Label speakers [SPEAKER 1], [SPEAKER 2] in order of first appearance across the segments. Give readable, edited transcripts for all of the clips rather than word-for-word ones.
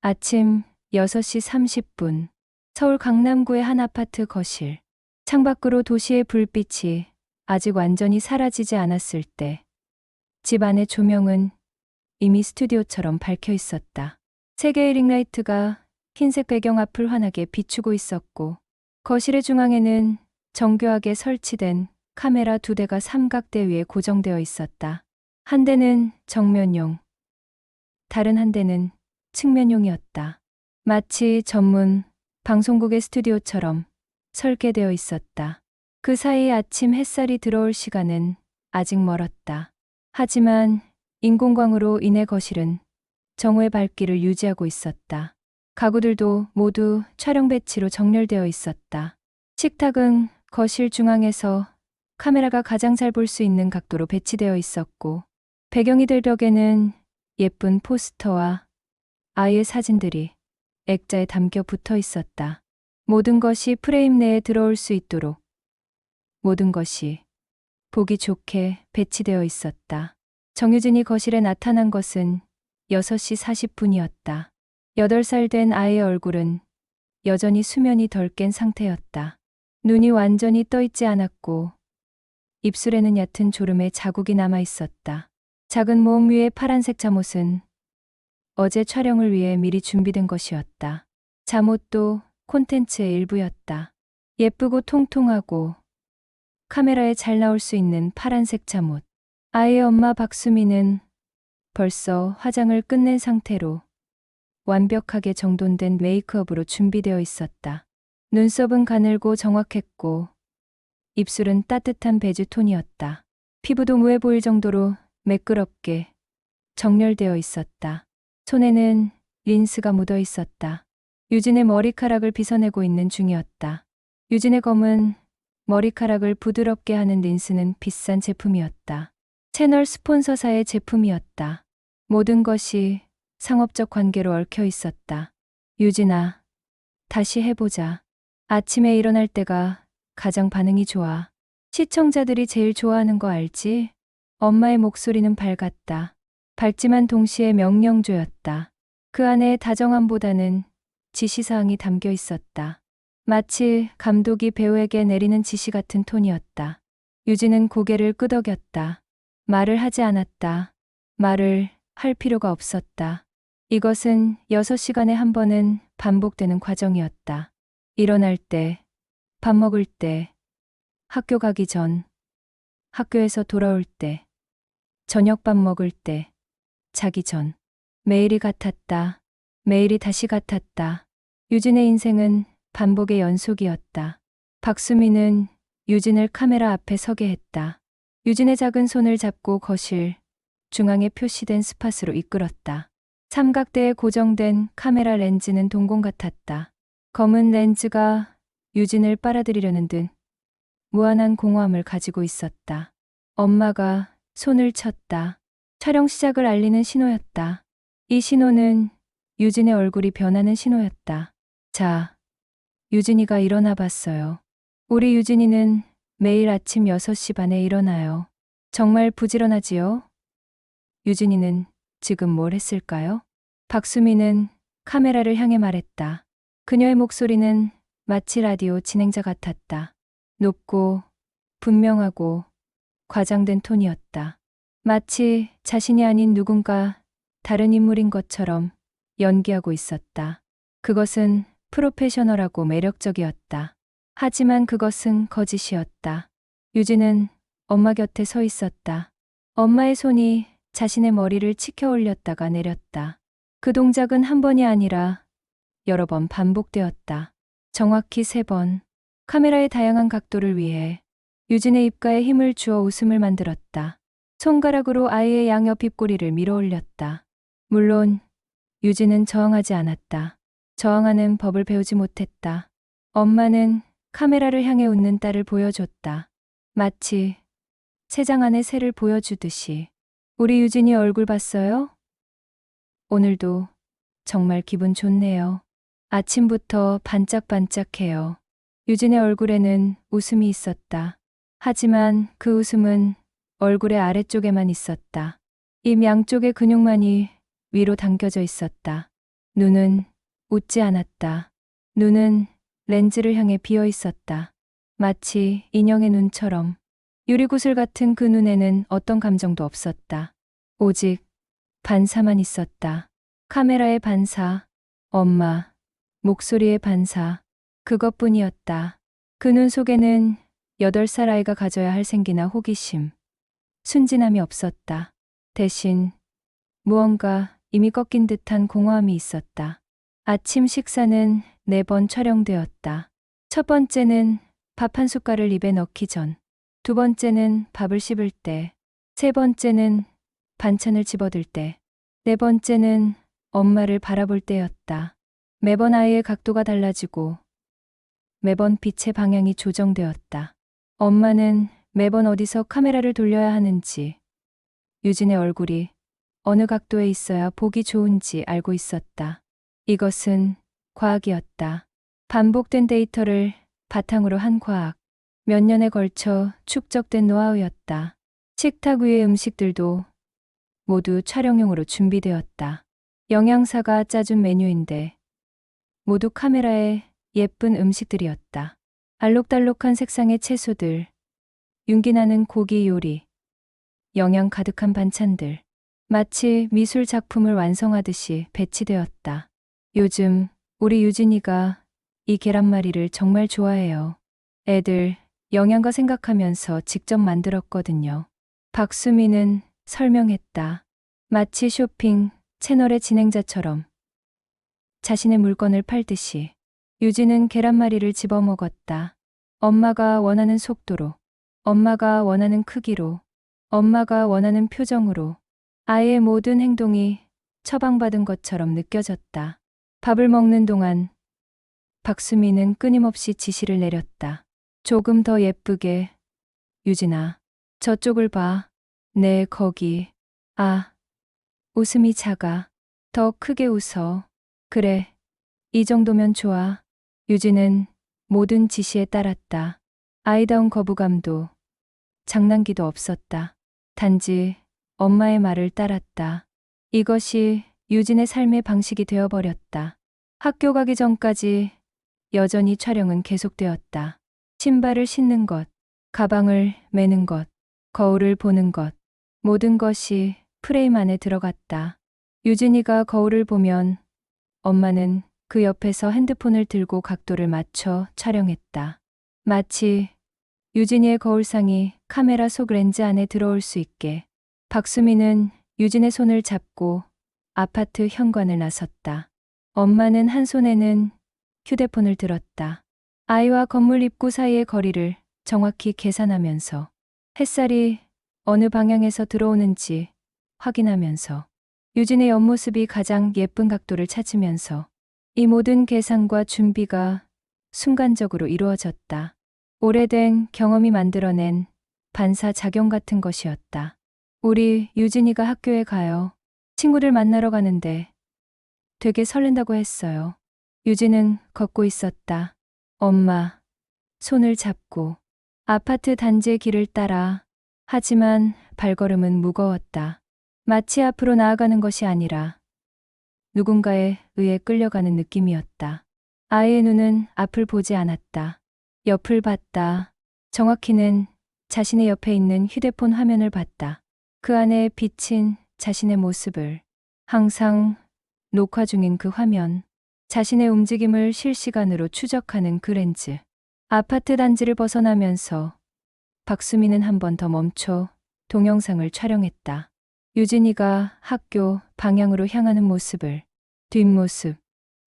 [SPEAKER 1] 아침 6시 30분. 서울 강남구의 한 아파트 거실. 창밖으로 도시의 불빛이 아직 완전히 사라지지 않았을 때, 집 안의 조명은 이미 스튜디오처럼 밝혀 있었다. 세 개의 링라이트가 흰색 배경 앞을 환하게 비추고 있었고, 거실의 중앙에는 정교하게 설치된 카메라 2대가 삼각대 위에 고정되어 있었다. 한 대는 정면용, 다른 한 대는 측면용이었다. 마치 전문 방송국의 스튜디오처럼 설계되어 있었다. 그 사이 아침 햇살이 들어올 시간은 아직 멀었다. 하지만 인공광으로 인해 거실은 정오의 밝기를 유지하고 있었다. 가구들도 모두 촬영 배치로 정렬되어 있었다. 식탁은 거실 중앙에서 카메라가 가장 잘 볼 수 있는 각도로 배치되어 있었고, 배경이 될 벽에는 예쁜 포스터와 아이의 사진들이 액자에 담겨 붙어 있었다. 모든 것이 프레임 내에 들어올 수 있도록, 모든 것이 보기 좋게 배치되어 있었다. 정유진이 거실에 나타난 것은 6시 40분이었다. 8살 된 아이의 얼굴은 여전히 수면이 덜 깬 상태였다. 눈이 완전히 떠 있지 않았고, 입술에는 얕은 졸음의 자국이 남아 있었다. 작은 모음 위의 파란색 잠옷은 어제 촬영을 위해 미리 준비된 것이었다. 잠옷도 콘텐츠의 일부였다. 예쁘고 통통하고 카메라에 잘 나올 수 있는 파란색 잠옷. 아이의 엄마 박수미는 벌써 화장을 끝낸 상태로 완벽하게 정돈된 메이크업으로 준비되어 있었다. 눈썹은 가늘고 정확했고, 입술은 따뜻한 베이지 톤이었다. 피부도 무해 보일 정도로 매끄럽게 정렬되어 있었다. 손에는 린스가 묻어 있었다. 유진의 머리카락을 빗어내고 있는 중이었다. 유진의 검은 머리카락을 부드럽게 하는 린스는 비싼 제품이었다. 채널 스폰서사의 제품이었다. 모든 것이 상업적 관계로 얽혀 있었다. 유진아, 다시 해보자. 아침에 일어날 때가 가장 반응이 좋아. 시청자들이 제일 좋아하는 거 알지? 엄마의 목소리는 밝았다. 밝지만 동시에 명령조였다. 그 안에 다정함보다는 지시사항이 담겨 있었다. 마치 감독이 배우에게 내리는 지시 같은 톤이었다. 유진은 고개를 끄덕였다. 말을 하지 않았다. 말을 할 필요가 없었다. 이것은 6시간에 한 번은 반복되는 과정이었다. 일어날 때, 밥 먹을 때, 학교 가기 전, 학교에서 돌아올 때, 저녁밥 먹을 때, 자기 전. 매일이 같았다. 매일이 다시 같았다. 유진의 인생은 반복의 연속이었다. 박수미는 유진을 카메라 앞에 서게 했다. 유진의 작은 손을 잡고 거실 중앙에 표시된 스팟으로 이끌었다. 삼각대에 고정된 카메라 렌즈는 동공 같았다. 검은 렌즈가 유진을 빨아들이려는 듯 무한한 공허함을 가지고 있었다. 엄마가 손을 쳤다. 촬영 시작을 알리는 신호였다. 이 신호는 유진의 얼굴이 변하는 신호였다. 자, 유진이가 일어나 봤어요. 우리 유진이는 매일 아침 6시 반에 일어나요. 정말 부지런하지요? 유진이는 지금 뭘 했을까요? 박수미는 카메라를 향해 말했다. 그녀의 목소리는 마치 라디오 진행자 같았다. 높고 분명하고 과장된 톤이었다. 마치 자신이 아닌 누군가 다른 인물인 것처럼 연기하고 있었다. 그것은 프로페셔널하고 매력적이었다. 하지만 그것은 거짓이었다. 유진은 엄마 곁에 서 있었다. 엄마의 손이 자신의 머리를 치켜 올렸다가 내렸다. 그 동작은 한 번이 아니라 여러 번 반복되었다. 정확히 3번. 카메라의 다양한 각도를 위해 유진의 입가에 힘을 주어 웃음을 만들었다. 손가락으로 아이의 양옆 입꼬리를 밀어 올렸다. 물론 유진은 저항하지 않았다. 저항하는 법을 배우지 못했다. 엄마는 카메라를 향해 웃는 딸을 보여줬다. 마치 새장 안의 새를 보여주듯이. 우리 유진이 얼굴 봤어요? 오늘도 정말 기분 좋네요. 아침부터 반짝반짝해요. 유진의 얼굴에는 웃음이 있었다. 하지만 그 웃음은 얼굴의 아래쪽에만 있었다. 입 양쪽의 근육만이 위로 당겨져 있었다. 눈은 웃지 않았다. 눈은 렌즈를 향해 비어 있었다. 마치 인형의 눈처럼. 유리구슬 같은 그 눈에는 어떤 감정도 없었다. 오직 반사만 있었다. 카메라의 반사, 엄마, 목소리의 반사, 그것뿐이었다. 그 눈 속에는 8살 아이가 가져야 할 생기나 호기심, 순진함이 없었다. 대신 무언가 이미 꺾인 듯한 공허함이 있었다. 아침 식사는 4번 촬영되었다. 첫 번째는 밥 한 숟갈을 입에 넣기 전, 두 번째는 밥을 씹을 때, 세 번째는 반찬을 집어들 때, 네 번째는 엄마를 바라볼 때였다. 매번 아이의 각도가 달라지고 매번 빛의 방향이 조정되었다. 엄마는 매번 어디서 카메라를 돌려야 하는지, 유진의 얼굴이 어느 각도에 있어야 보기 좋은지 알고 있었다. 이것은 과학이었다. 반복된 데이터를 바탕으로 한 과학. 몇 년에 걸쳐 축적된 노하우였다. 식탁 위의 음식들도 모두 촬영용으로 준비되었다. 영양사가 짜준 메뉴인데 모두 카메라에 예쁜 음식들이었다. 알록달록한 색상의 채소들, 윤기나는 고기 요리, 영양 가득한 반찬들. 마치 미술 작품을 완성하듯이 배치되었다. 요즘 우리 유진이가 이 계란말이를 정말 좋아해요. 애들 영양가 생각하면서 직접 만들었거든요. 박수미는 설명했다. 마치 쇼핑 채널의 진행자처럼 자신의 물건을 팔듯이. 유진은 계란말이를 집어먹었다. 엄마가 원하는 속도로, 엄마가 원하는 크기로, 엄마가 원하는 표정으로. 아이의 모든 행동이 처방받은 것처럼 느껴졌다. 밥을 먹는 동안 박수미는 끊임없이 지시를 내렸다. 조금 더 예쁘게. 유진아, 저쪽을 봐. 네, 거기. 아, 웃음이 작아. 더 크게 웃어. 그래, 이 정도면 좋아. 유진은 모든 지시에 따랐다. 아이다운 거부감도 장난기도 없었다. 단지 엄마의 말을 따랐다. 이것이 유진의 삶의 방식이 되어버렸다. 학교 가기 전까지 여전히 촬영은 계속되었다. 신발을 신는 것, 가방을 매는 것, 거울을 보는 것, 모든 것이 프레임 안에 들어갔다. 유진이가 거울을 보면 엄마는 그 옆에서 핸드폰을 들고 각도를 맞춰 촬영했다. 마치 유진이의 거울상이 카메라 속 렌즈 안에 들어올 수 있게. 박수미는 유진의 손을 잡고 아파트 현관을 나섰다. 엄마는 한 손에는 휴대폰을 들었다. 아이와 건물 입구 사이의 거리를 정확히 계산하면서 햇살이 어느 방향에서 들어오는지 확인하면서 유진의 옆모습이 가장 예쁜 각도를 찾으면서 이 모든 계산과 준비가 순간적으로 이루어졌다. 오래된 경험이 만들어낸 반사작용 같은 것이었다. 우리 유진이가 학교에 가요. 친구들 만나러 가는데 되게 설렌다고 했어요. 유진은 걷고 있었다. 엄마, 손을 잡고 아파트 단지의 길을 따라. 하지만 발걸음은 무거웠다. 마치 앞으로 나아가는 것이 아니라 누군가에 의해 끌려가는 느낌이었다. 아이의 눈은 앞을 보지 않았다. 옆을 봤다. 정확히는 자신의 옆에 있는 휴대폰 화면을 봤다. 그 안에 비친 자신의 모습을. 항상 녹화 중인 그 화면. 자신의 움직임을 실시간으로 추적하는 그 렌즈. 아파트 단지를 벗어나면서 박수미는 한 번 더 멈춰 동영상을 촬영했다. 유진이가 학교 방향으로 향하는 모습을. 뒷모습.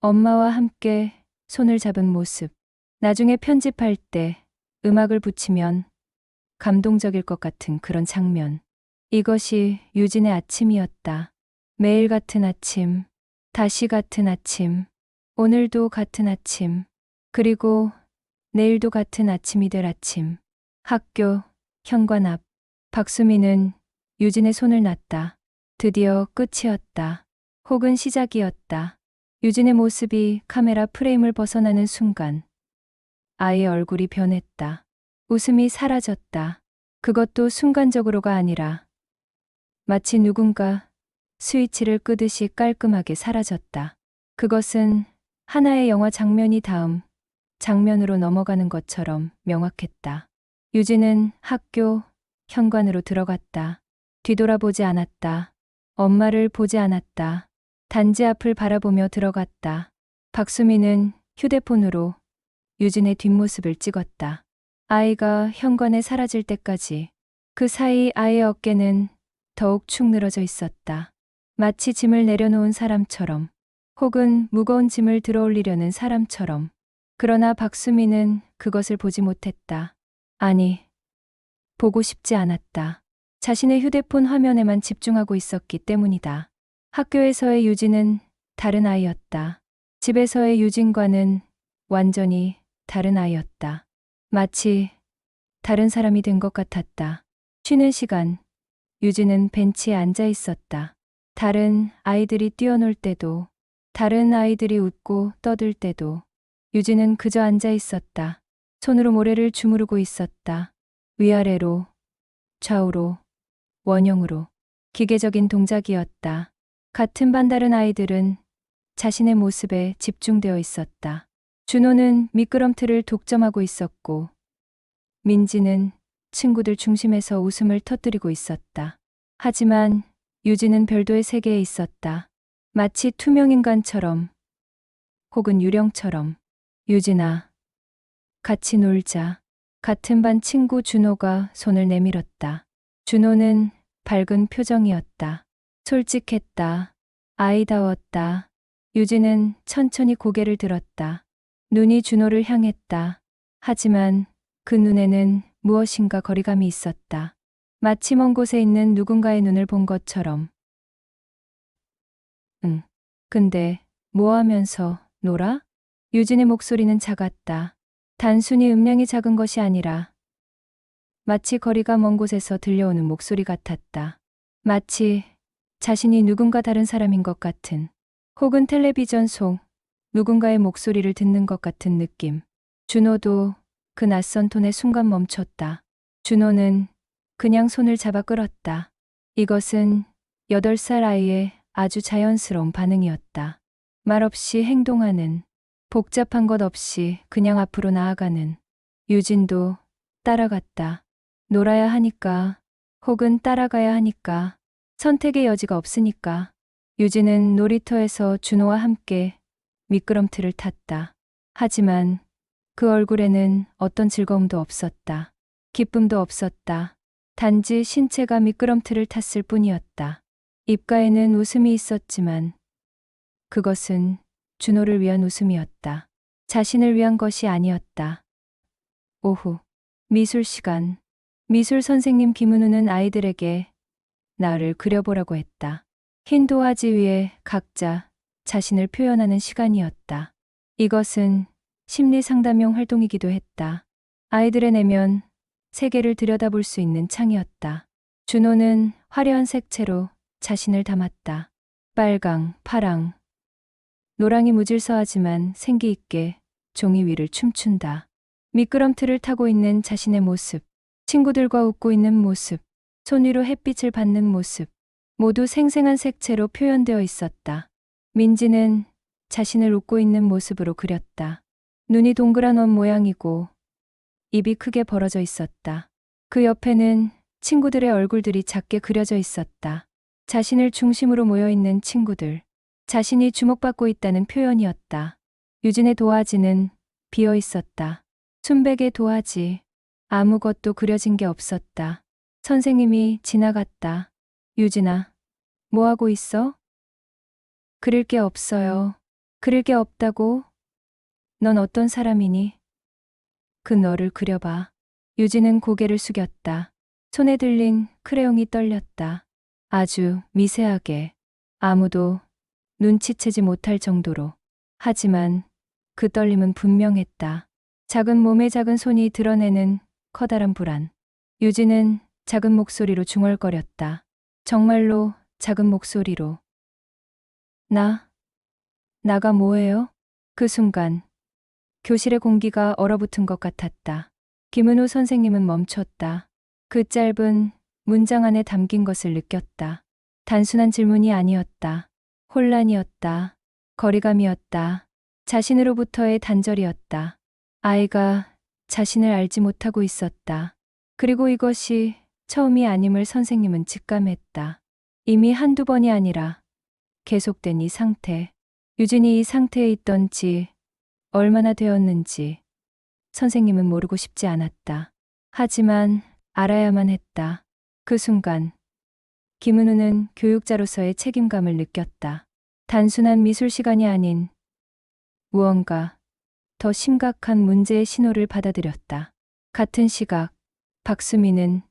[SPEAKER 1] 엄마와 함께 손을 잡은 모습. 나중에 편집할 때 음악을 붙이면 감동적일 것 같은 그런 장면. 이것이 유진의 아침이었다. 매일 같은 아침, 다시 같은 아침, 오늘도 같은 아침, 그리고 내일도 같은 아침이 될 아침. 학교, 현관 앞. 박수미는 유진의 손을 놨다. 드디어 끝이었다. 혹은 시작이었다. 유진의 모습이 카메라 프레임을 벗어나는 순간 아이의 얼굴이 변했다. 웃음이 사라졌다. 그것도 순간적으로가 아니라 마치 누군가 스위치를 끄듯이 깔끔하게 사라졌다. 그것은 하나의 영화 장면이 다음 장면으로 넘어가는 것처럼 명확했다. 유진은 학교 현관으로 들어갔다. 뒤돌아보지 않았다. 엄마를 보지 않았다. 단지 앞을 바라보며 들어갔다. 박수미는 휴대폰으로 유진의 뒷모습을 찍었다. 아이가 현관에 사라질 때까지. 그 사이 아이의 어깨는 더욱 축 늘어져 있었다. 마치 짐을 내려놓은 사람처럼, 혹은 무거운 짐을 들어올리려는 사람처럼. 그러나 박수미는 그것을 보지 못했다. 아니, 보고 싶지 않았다. 자신의 휴대폰 화면에만 집중하고 있었기 때문이다. 학교에서의 유진은 다른 아이였다. 집에서의 유진과는 완전히 다른 아이였다. 마치 다른 사람이 된 것 같았다. 쉬는 시간, 유진은 벤치에 앉아 있었다. 다른 아이들이 뛰어놀 때도, 다른 아이들이 웃고 떠들 때도 유진은 그저 앉아 있었다. 손으로 모래를 주무르고 있었다. 위아래로, 좌우로, 원형으로. 기계적인 동작이었다. 같은 반 다른 아이들은 자신의 모습에 집중되어 있었다. 준호는 미끄럼틀을 독점하고 있었고, 민지는 친구들 중심에서 웃음을 터뜨리고 있었다. 하지만 유진은 별도의 세계에 있었다. 마치 투명인간처럼, 혹은 유령처럼. 유진아, 같이 놀자. 같은 반 친구 준호가 손을 내밀었다. 준호는 밝은 표정이었다. 솔직했다. 아이다웠다. 유진은 천천히 고개를 들었다. 눈이 준호를 향했다. 하지만 그 눈에는 무엇인가 거리감이 있었다. 마치 먼 곳에 있는 누군가의 눈을 본 것처럼. 응. 근데 뭐 하면서 놀아? 유진의 목소리는 작았다. 단순히 음량이 작은 것이 아니라 마치 거리가 먼 곳에서 들려오는 목소리 같았다. 마치 자신이 누군가 다른 사람인 것 같은, 혹은 텔레비전 속 누군가의 목소리를 듣는 것 같은 느낌. 준호도 그 낯선 톤에 순간 멈췄다. 준호는 그냥 손을 잡아 끌었다. 이것은 8살 아이의 아주 자연스러운 반응이었다. 말없이 행동하는, 복잡한 것 없이 그냥 앞으로 나아가는. 유진도 따라갔다. 놀아야 하니까, 혹은 따라가야 하니까, 선택의 여지가 없으니까. 유진은 놀이터에서 준호와 함께 미끄럼틀을 탔다. 하지만 그 얼굴에는 어떤 즐거움도 없었다. 기쁨도 없었다. 단지 신체가 미끄럼틀을 탔을 뿐이었다. 입가에는 웃음이 있었지만 그것은 준호를 위한 웃음이었다. 자신을 위한 것이 아니었다. 오후, 미술 시간. 미술 선생님 김은우는 아이들에게 나를 그려보라고 했다. 흰 도화지 위에 각자 자신을 표현하는 시간이었다. 이것은 심리 상담용 활동이기도 했다. 아이들의 내면, 세계를 들여다볼 수 있는 창이었다. 준호는 화려한 색채로 자신을 담았다. 빨강, 파랑, 노랑이 무질서하지만 생기 있게 종이 위를 춤춘다. 미끄럼틀을 타고 있는 자신의 모습, 친구들과 웃고 있는 모습, 손 위로 햇빛을 받는 모습, 모두 생생한 색채로 표현되어 있었다. 민지는 자신을 웃고 있는 모습으로 그렸다. 눈이 동그란 원 모양이고 입이 크게 벌어져 있었다. 그 옆에는 친구들의 얼굴들이 작게 그려져 있었다. 자신을 중심으로 모여있는 친구들. 자신이 주목받고 있다는 표현이었다. 유진의 도화지는 비어 있었다. 순백의 도화지. 아무것도 그려진 게 없었다. 선생님이 지나갔다. 유진아, 뭐 하고 있어? 그릴 게 없어요. 그릴 게 없다고? 넌 어떤 사람이니? 그 너를 그려봐. 유진은 고개를 숙였다. 손에 들린 크레용이 떨렸다. 아주 미세하게. 아무도 눈치채지 못할 정도로. 하지만 그 떨림은 분명했다. 작은 몸에 작은 손이 드러내는 커다란 불안. 유진은 작은 목소리로 중얼거렸다. 정말로 작은 목소리로. 나가 뭐예요? 그 순간 교실의 공기가 얼어붙은 것 같았다. 김은우 선생님은 멈췄다. 그 짧은 문장 안에 담긴 것을 느꼈다. 단순한 질문이 아니었다. 혼란이었다. 거리감이었다. 자신으로부터의 단절이었다. 아이가 자신을 알지 못하고 있었다. 그리고 이것이 처음이 아님을 선생님은 직감했다. 이미 한두 번이 아니라 계속된 이 상태. 유진이 이 상태에 있던 지 얼마나 되었는지 선생님은 모르고 싶지 않았다. 하지만 알아야만 했다. 그 순간 김은우는 교육자로서의 책임감을 느꼈다. 단순한 미술 시간이 아닌 무언가 더 심각한 문제의 신호를 받아들였다. 같은 시각 박수미는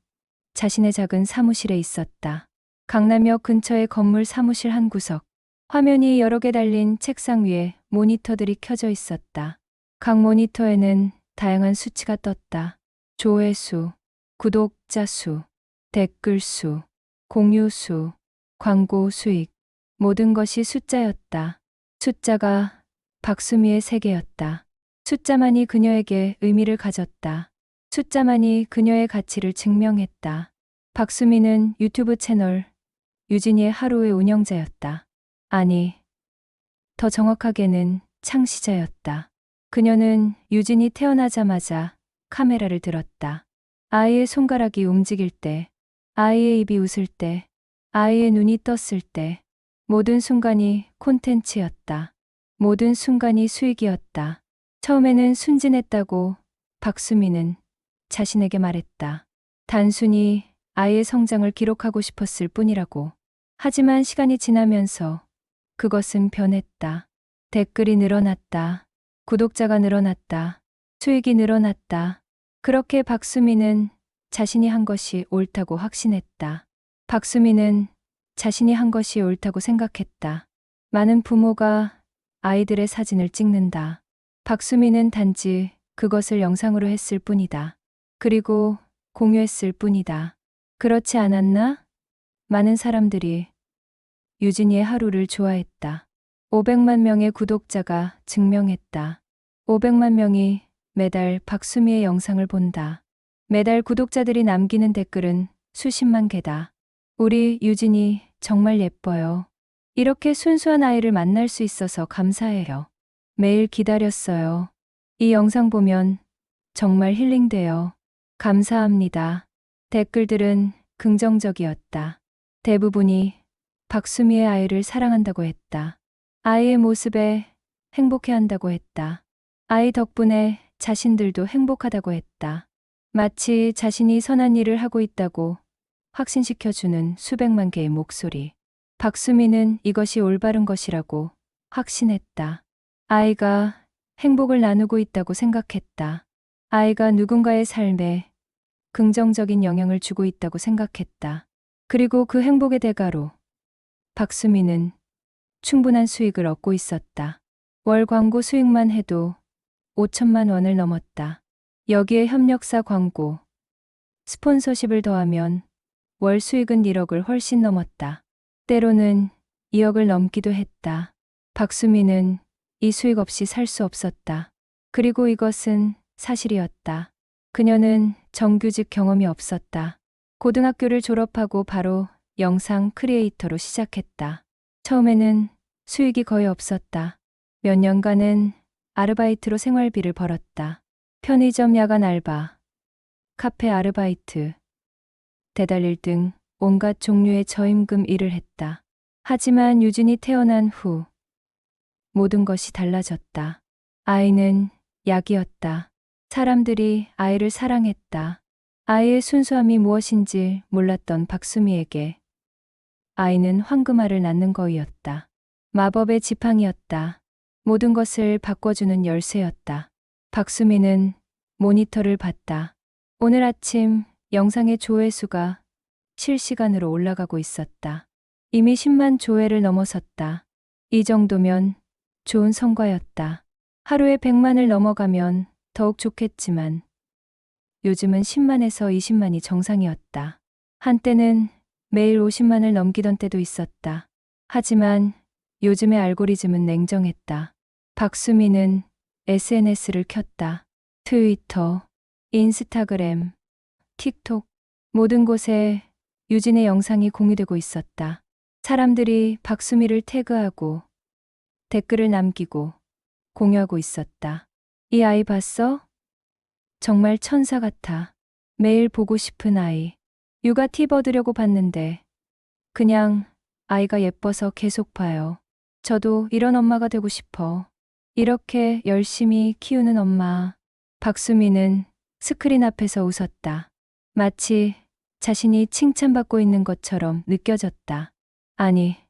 [SPEAKER 1] 자신의 작은 사무실에 있었다. 강남역 근처의 건물 사무실 한 구석. 화면이 여러 개 달린 책상 위에 모니터들이 켜져 있었다. 각 모니터에는 다양한 수치가 떴다. 조회수, 구독자 수, 댓글 수, 공유 수, 광고 수익. 모든 것이 숫자였다. 숫자가 박수미의 세계였다. 숫자만이 그녀에게 의미를 가졌다. 숫자만이 그녀의 가치를 증명했다. 박수미는 유튜브 채널 유진이의 하루의 운영자였다. 아니, 더 정확하게는 창시자였다. 그녀는 유진이 태어나자마자 카메라를 들었다. 아이의 손가락이 움직일 때, 아이의 입이 웃을 때, 아이의 눈이 떴을 때, 모든 순간이 콘텐츠였다. 모든 순간이 수익이었다. 처음에는 순진했다고 박수미는 자신에게 말했다. 단순히 아이의 성장을 기록하고 싶었을 뿐이라고. 하지만 시간이 지나면서 그것은 변했다. 댓글이 늘어났다. 구독자가 늘어났다. 수익이 늘어났다. 그렇게 박수미는 자신이 한 것이 옳다고 확신했다. 박수미는 자신이 한 것이 옳다고 생각했다. 많은 부모가 아이들의 사진을 찍는다. 박수미는 단지 그것을 영상으로 했을 뿐이다. 그리고 공유했을 뿐이다. 그렇지 않았나? 많은 사람들이 유진이의 하루를 좋아했다. 500만 명의 구독자가 증명했다. 500만 명이 매달 박수미의 영상을 본다. 매달 구독자들이 남기는 댓글은 수십만 개다. 우리 유진이 정말 예뻐요. 이렇게 순수한 아이를 만날 수 있어서 감사해요. 매일 기다렸어요. 이 영상 보면 정말 힐링돼요. 감사합니다. 댓글들은 긍정적이었다. 대부분이 박수미의 아이를 사랑한다고 했다. 아이의 모습에 행복해한다고 했다. 아이 덕분에 자신들도 행복하다고 했다. 마치 자신이 선한 일을 하고 있다고 확신시켜주는 수백만 개의 목소리. 박수미는 이것이 올바른 것이라고 확신했다. 아이가 행복을 나누고 있다고 생각했다. 아이가 누군가의 삶에 긍정적인 영향을 주고 있다고 생각했다. 그리고 그 행복의 대가로 박수미는 충분한 수익을 얻고 있었다. 월 광고 수익만 해도 5천만 원을 넘었다. 여기에 협력사 광고, 스폰서십을 더하면 월 수익은 1억을 훨씬 넘었다. 때로는 2억을 넘기도 했다. 박수미는 이 수익 없이 살 수 없었다. 그리고 이것은 사실이었다. 그녀는 정규직 경험이 없었다. 고등학교를 졸업하고 바로 영상 크리에이터로 시작했다. 처음에는 수익이 거의 없었다. 몇 년간은 아르바이트로 생활비를 벌었다. 편의점 야간 알바, 카페 아르바이트, 배달일 등 온갖 종류의 저임금 일을 했다. 하지만 유진이 태어난 후 모든 것이 달라졌다. 아이는 약이었다. 사람들이 아이를 사랑했다. 아이의 순수함이 무엇인지 몰랐던 박수미에게 아이는 황금알을 낳는 거이었다. 마법의 지팡이였다. 모든 것을 바꿔주는 열쇠였다. 박수미는 모니터를 봤다. 오늘 아침 영상의 조회수가 실시간으로 올라가고 있었다. 이미 10만 조회를 넘어섰다. 이 정도면 좋은 성과였다. 하루에 100만을 넘어가면 더욱 좋겠지만 요즘은 10만에서 20만이 정상이었다. 한때는 매일 50만을 넘기던 때도 있었다. 하지만 요즘의 알고리즘은 냉정했다. 박수미는 SNS를 켰다. 트위터, 인스타그램, 틱톡, 모든 곳에 유진의 영상이 공유되고 있었다. 사람들이 박수미를 태그하고 댓글을 남기고 공유하고 있었다. 이 아이 봤어? 정말 천사 같아. 매일 보고 싶은 아이. 육아 팁 얻으려고 봤는데 그냥 아이가 예뻐서 계속 봐요. 저도 이런 엄마가 되고 싶어. 이렇게 열심히 키우는 엄마. 박수미는 스크린 앞에서 웃었다. 마치 자신이 칭찬받고 있는 것처럼 느껴졌다. 아니,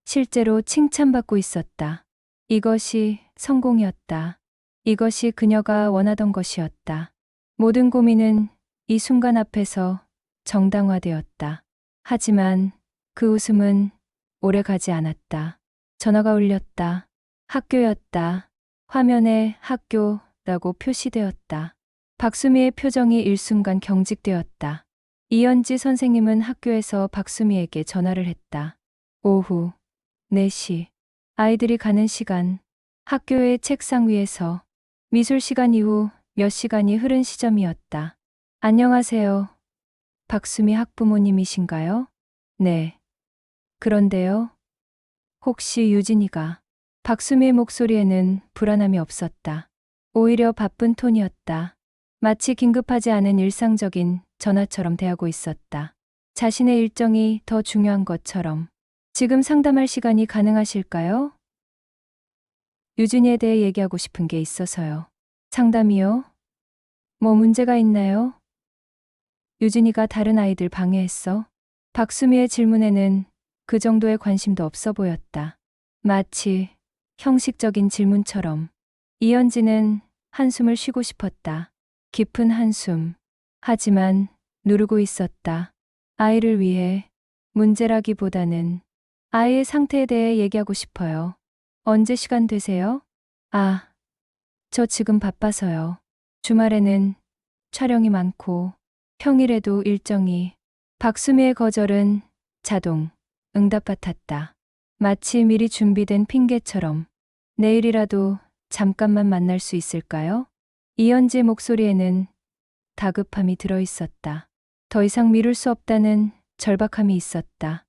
[SPEAKER 1] 실제로 칭찬받고 있었다. 이것이 성공이었다. 이것이 그녀가 원하던 것이었다. 모든 고민은 이 순간 앞에서 정당화되었다. 하지만 그 웃음은 오래 가지 않았다. 전화가 울렸다. 학교였다. 화면에 학교라고 표시되었다. 박수미의 표정이 일순간 경직되었다. 이연지 선생님은 학교에서 박수미에게 전화를 했다. 오후 4시. 아이들이 가는 시간. 학교의 책상 위에서 미술 시간 이후 몇 시간이 흐른 시점이었다. 안녕하세요. 박수미 학부모님이신가요? 네. 그런데요. 혹시 유진이가? 박수미의 목소리에는 불안함이 없었다. 오히려 바쁜 톤이었다. 마치 긴급하지 않은 일상적인 전화처럼 대하고 있었다. 자신의 일정이 더 중요한 것처럼. 지금 상담할 시간이 가능하실까요? 유진이에 대해 얘기하고 싶은 게 있어서요. 상담이요? 뭐 문제가 있나요? 유진이가 다른 아이들 방해했어? 박수미의 질문에는 그 정도의 관심도 없어 보였다. 마치 형식적인 질문처럼. 이연지는 한숨을 쉬고 싶었다. 깊은 한숨. 하지만 누르고 있었다. 아이를 위해 문제라기보다는 아이의 상태에 대해 얘기하고 싶어요. 언제 시간 되세요? 아, 저 지금 바빠서요. 주말에는 촬영이 많고 평일에도 일정이. 박수미의 거절은 자동 응답 같았다. 마치 미리 준비된 핑계처럼. 내일이라도 잠깐만 만날 수 있을까요? 이연지의 목소리에는 다급함이 들어있었다. 더 이상 미룰 수 없다는 절박함이 있었다.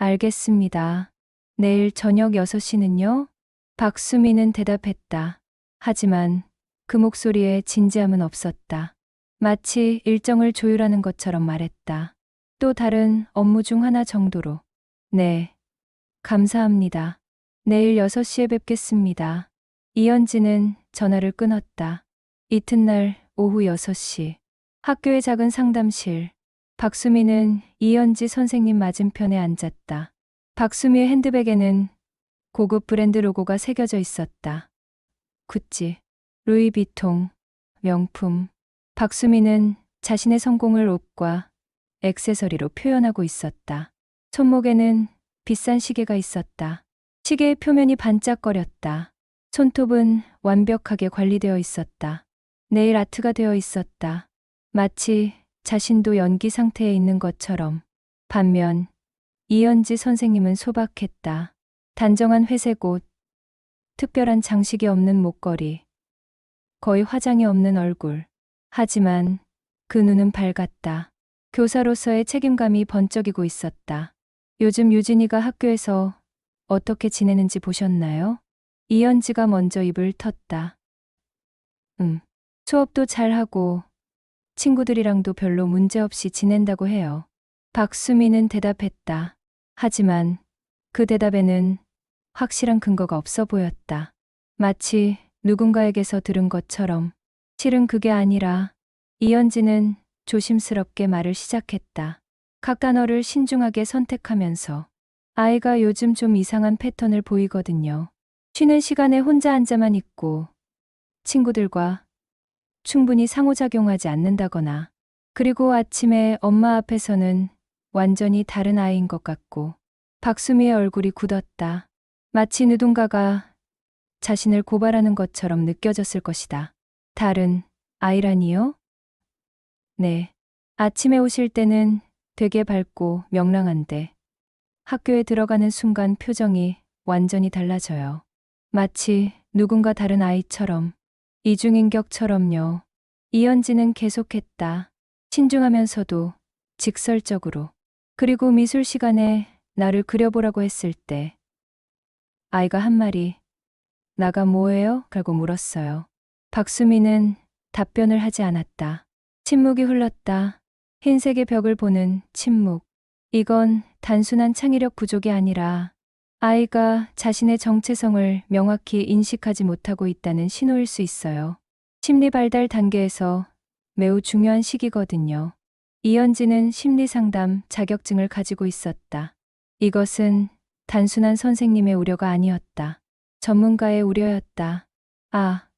[SPEAKER 1] 알겠습니다. 내일 저녁 6시는요? 박수미는 대답했다. 하지만 그 목소리에 진지함은 없었다. 마치 일정을 조율하는 것처럼 말했다. 또 다른 업무 중 하나 정도로. 네. 감사합니다. 내일 6시에 뵙겠습니다. 이연지는 전화를 끊었다. 이튿날 오후 6시. 학교의 작은 상담실. 박수미는 이연지 선생님 맞은편에 앉았다. 박수미의 핸드백에는 고급 브랜드 로고가 새겨져 있었다. 구찌, 루이비통, 명품. 박수미는 자신의 성공을 옷과 액세서리로 표현하고 있었다. 손목에는 비싼 시계가 있었다. 시계의 표면이 반짝거렸다. 손톱은 완벽하게 관리되어 있었다. 네일 아트가 되어 있었다. 마치 자신도 연기 상태에 있는 것처럼. 반면 이연지 선생님은 소박했다. 단정한 회색 옷, 특별한 장식이 없는 목걸이, 거의 화장이 없는 얼굴. 하지만 그 눈은 밝았다. 교사로서의 책임감이 번쩍이고 있었다. 요즘 유진이가 학교에서 어떻게 지내는지 보셨나요? 이연지가 먼저 입을 텄다. 수업도 잘하고 친구들이랑도 별로 문제없이 지낸다고 해요. 박수미는 대답했다. 하지만 그 대답에는 확실한 근거가 없어 보였다. 마치 누군가에게서 들은 것처럼. 실은 그게 아니라. 이연지는 조심스럽게 말을 시작했다. 각 단어를 신중하게 선택하면서. 아이가 요즘 좀 이상한 패턴을 보이거든요. 쉬는 시간에 혼자 앉아만 있고 친구들과 충분히 상호작용하지 않는다거나, 그리고 아침에 엄마 앞에서는 완전히 다른 아이인 것 같고. 박수미의 얼굴이 굳었다. 마치 누군가가 자신을 고발하는 것처럼 느껴졌을 것이다. 다른 아이라니요? 네. 아침에 오실 때는 되게 밝고 명랑한데 학교에 들어가는 순간 표정이 완전히 달라져요. 마치 누군가 다른 아이처럼. 이중인격처럼요. 이연지는 계속했다. 신중하면서도 직설적으로. 그리고 미술 시간에 나를 그려보라고 했을 때 아이가 한 말이 나가 뭐해요? 라고 물었어요. 박수미는 답변을 하지 않았다. 침묵이 흘렀다. 흰색의 벽을 보는 침묵. 이건 단순한 창의력 부족이 아니라 아이가 자신의 정체성을 명확히 인식하지 못하고 있다는 신호일 수 있어요. 심리 발달 단계에서 매우 중요한 시기거든요. 이현지는 심리상담 자격증을 가지고 있었다. 이것은 단순한 선생님의 우려가 아니었다. 전문가의 우려였다. 아,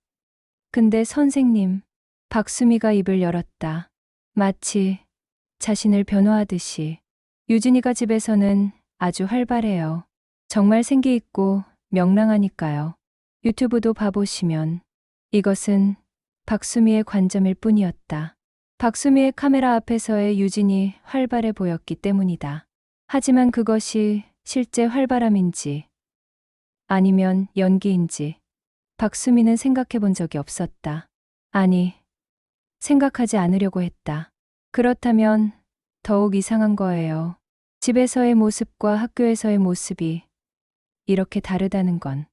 [SPEAKER 1] 근데 선생님, 박수미가 입을 열었다. 마치 자신을 변호하듯이. 유진이가 집에서는 아주 활발해요. 정말 생기 있고 명랑하니까요. 유튜브도 봐보시면 이것은 박수미의 관점일 뿐이었다. 박수미의 카메라 앞에서의 유진이 활발해 보였기 때문이다. 하지만 그것이 실제 활발함인지 아니면 연기인지 박수미는 생각해 본 적이 없었다. 아니, 생각하지 않으려고 했다. 그렇다면 더욱 이상한 거예요. 집에서의 모습과 학교에서의 모습이 이렇게 다르다는 건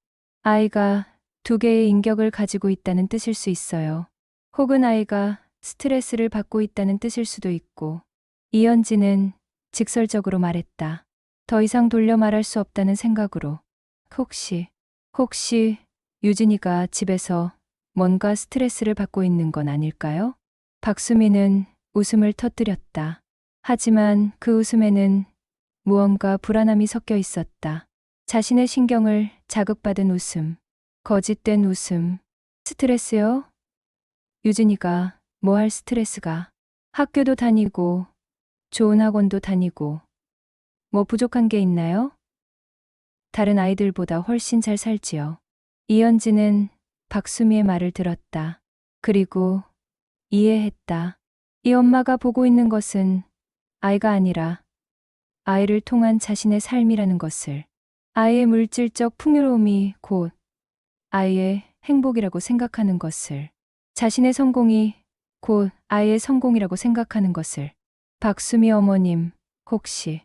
[SPEAKER 1] 아이가 두 개의 인격을 가지고 있다는 뜻일 수 있어요. 혹은 아이가 스트레스를 받고 있다는 뜻일 수도 있고. 이현지는 직설적으로 말했다. 더 이상 돌려 말할 수 없다는 생각으로. 혹시 유진이가 집에서 뭔가 스트레스를 받고 있는 건 아닐까요? 박수미는 웃음을 터뜨렸다. 하지만 그 웃음에는 무언가 불안함이 섞여 있었다. 자신의 신경을 자극받은 웃음, 거짓된 웃음. 스트레스요? 유진이가 뭐 할 스트레스가? 학교도 다니고, 좋은 학원도 다니고, 뭐 부족한 게 있나요? 다른 아이들보다 훨씬 잘 살지요. 이현지는 박수미의 말을 들었다. 그리고 이해했다. 이 엄마가 보고 있는 것은 아이가 아니라 아이를 통한 자신의 삶이라는 것을. 아이의 물질적 풍요로움이 곧 아이의 행복이라고 생각하는 것을. 자신의 성공이 곧 아이의 성공이라고 생각하는 것을. 박수미 어머님, 혹시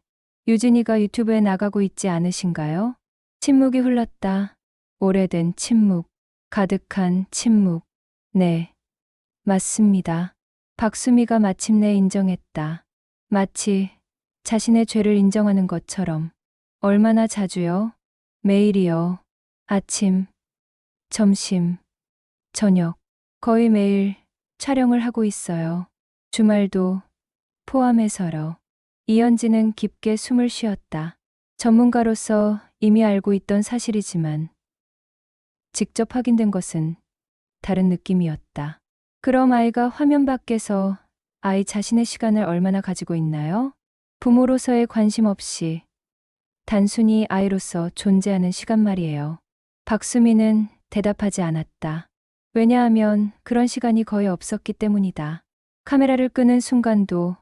[SPEAKER 1] 유진이가 유튜브에 나가고 있지 않으신가요? 침묵이 흘렀다. 오래된 침묵, 가득한 침묵. 네, 맞습니다. 박수미가 마침내 인정했다. 마치 자신의 죄를 인정하는 것처럼. 얼마나 자주요? 매일이요. 아침, 점심, 저녁. 거의 매일 촬영을 하고 있어요. 주말도 포함해서요. 이현지는 깊게 숨을 쉬었다. 전문가로서 이미 알고 있던 사실이지만 직접 확인된 것은 다른 느낌이었다. 그럼 아이가 화면 밖에서 아이 자신의 시간을 얼마나 가지고 있나요? 부모로서의 관심 없이 단순히 아이로서 존재하는 시간 말이에요. 박수미는 대답하지 않았다. 왜냐하면 그런 시간이 거의 없었기 때문이다. 카메라를 끄는 순간도